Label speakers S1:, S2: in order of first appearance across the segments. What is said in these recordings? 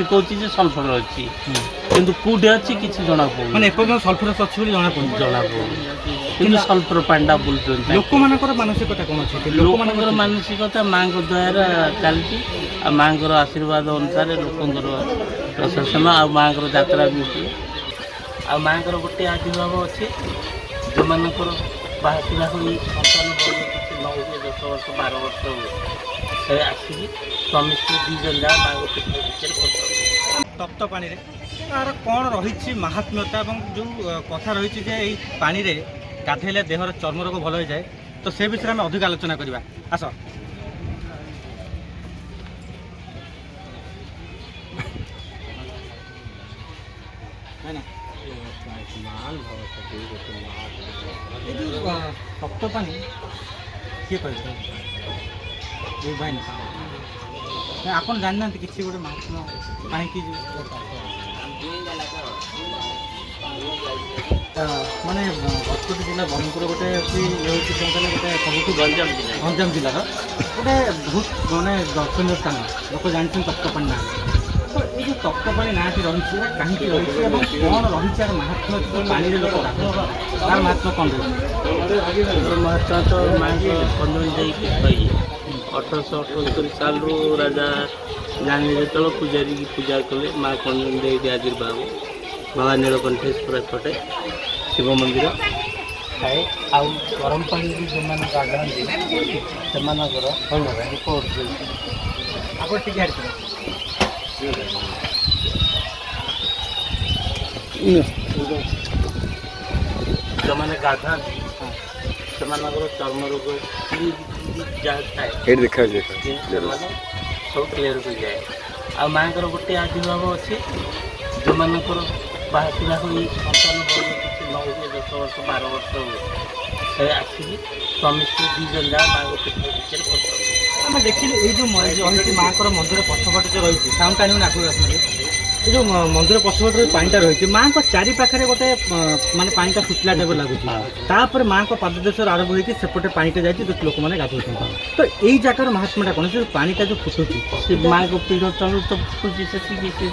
S1: कहूँ जे सल्फर अच्छी किंतु कौटे अच्छी किसी जना पड़े
S2: माने एपर्यंत सल्फरस अच्छी बोली जना पड़े
S1: जना पड़े किंतु सल्फर पांडा बुलुं
S2: लोक मानकर मानसिकता कौन अच्छी
S1: लोक मानसिकता माँ द्वारा चलती माँ आशीर्वाद अनुसार लोकर प्रशासन आ माँ यात्रा भी हुए आ माँ गोटे आदिभाव अच्छे जो मानकर बाहापिला हुई सन्तान किसी न हुए 10 वर्ष 12 वर्ष हुए से आसिक स्वामी स्त्री दी जन जा माँ पेट विचार कर
S2: तप्त पानी तार कौन रही महात्म्यता और जो कथा रही है पानी रे गाधेले देहर चर्म रोग भल हो जाए तो से विषय में अधिक आलोचना करवा आस तप्त पानी किए कह भाई आपन जाना किसी गोटे महात्मा कहीं माने बरगड़ जिला ब्रह्मपुर गोटे गोटे सबुठ गंजाम जिलार गोटे बहुत माने दर्शनीय स्थान लोक जानते तप्तपाणी ना तो ये तप्तपाणी ना रही कहीं रही कौन रही महात्मा पानी लोक तार महात्मा कौन रही
S1: महात्मा तो माँ पंजन 1878 साल राजा जाने जो पूजारी की पूजा कले माँ कंजन दे आविर्भाव बाबा नीलकंठेश्वर एपटे शिव मंदिर थाए आउ गरम पानी भी जो मैंने गाधाती से रिपोर्ट जो मैंने गाधा से चर्म रोग जहाँ थाए
S3: देखा
S1: सब क्लीयर हो जाए आ माँ गोटे आदिभाव अच्छे जो मानकर बाहापिला हुई सन्तान किसी न हुए 10 वर्ष 12 वर्ष हुए से आसिक स्वामी स्त्री दी जन जा माँ पेट विचार कर
S2: आम देखिए ये जो रही माँ मंदिर पछपटे जो रही साउंड टाइम आगे आस ये जो मंदिर पछपटे पानीटा रही माँ को चारि पाखे गोटे माने पानीटा फुटला टाइप लगुच माँ को पाददेश आरंभ होती सेपटे पानीटा जाती जो लोक मैंने गाधुच तो यही जगह महात्माटा कौन से पानीटा जो फुटुची
S1: से माँ को पीढ़ चलू तो फुटुची से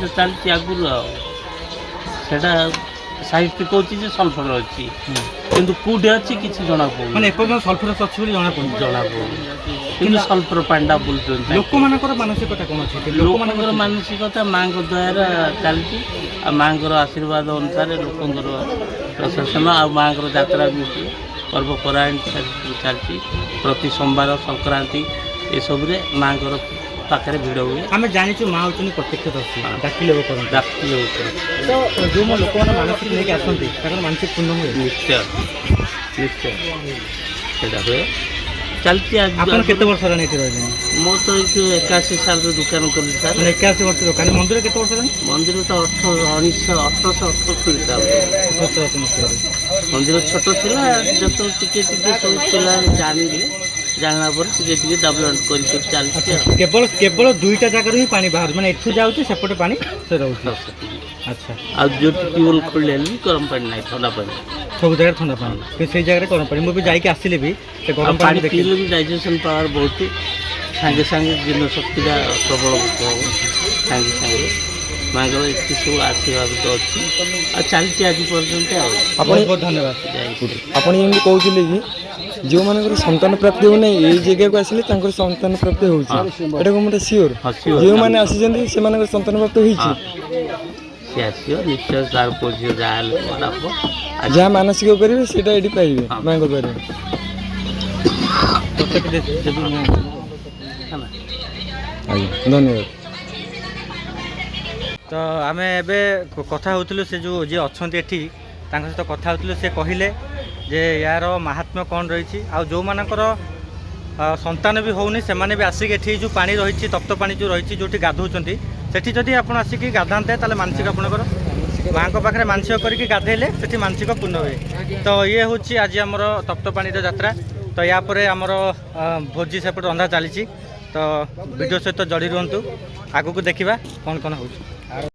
S1: चलती आगुरी आटा साहित्य कहूँ सल्फर अच्छी किंतु कौटे अच्छी किसी जना पड़े
S2: माने एपर्यंत सल्फरस अच्छी बोली जना पड़े
S1: जना पड़े किंतु सल्फर पांडा बुलुं
S2: लोक मानसिकता कौन अच्छी
S1: लोक मानसिकता माँ द्वारा चलती माँ आशीर्वाद अनुसार लोकर प्रशासन आ माँ यात्रा भी हुए पर्वपरायण चलती प्रति सोमवार संक्रांति ये सब माँ पाखे भिड़ हुए
S2: आम जानी माँ होती प्रत्यक्षदर्शी डाकिले
S1: डाकिले
S2: तो जो मो लोक मैंने मानसिक लेके आसती मानसिक पूर्ण हुए
S1: निश्चय निश्चय से हुए चलती
S2: आपन केते वर्ष रही रही
S1: मो तो 81 साल दुकान करी सर
S2: 81 वर्ष दुकान मंदिर केते वर्ष रही
S1: मंदिर तो 1878 साल मंदिर छोट थिला जत टिके सब पिला जानिले जानला पर टिके डेवलपमेंट कर चलती
S2: केवल केवल दुईटा जगह ही पानी बाहर माने एठू जाउची सेपटे पानी से रहउची अच्छा
S1: आ जो ट्यूबवेल खोलले गरम पानी नहीं ठंडा पानी
S2: सब जगह ठंडा पानी से जगह गरम पानी मो भी जाई के आसिले भी से गरम पानी
S1: पीले भी डाइजेशन पावर बहुत सांगे सांगे जीर्ण शक्ति प्रबल हो सांगे सांगे माँ इतनी सब आशीर्वाद तो अच्छी और चलती आज पर्यटन
S2: बहुत बहुत धन्यवाद
S3: आपण एमती कहते कि जो मान संतान प्राप्ति होना ये जगह को आसिले संतान प्राप्ति होटा को मतलब सियोर जो मैंने आसी संतान प्राप्ति
S1: सी आसो निश्चय तार पुओ झील जहाँ
S3: जहाँ मानसिक करेंगे सीटा ये पाइबे माँ पारे धन्यवाद
S2: तो आम एवं कथा होलु से जो जी अच्छा एटी सहित कथा होलु से कहले जे यार महात्म्य कौन रही जो मानकर संतान भी होनी से भी आसिक एठी जो पानी रही तप्त पानी जो रही जो गाधौंट सेठी जदि आप आसिक गाधाते ताले मानसिक आपणकर माँ पाखे मानसिक करके गाधेले से मानसिक पूर्ण हुए तो ये हूँ आज आमर तप्त पानी यात्रा तो या पर आमर भोजी सेपट रंधा चली तो वीडियो सहित जड़ी रुहतु आगू को देखा कौन कौन हो।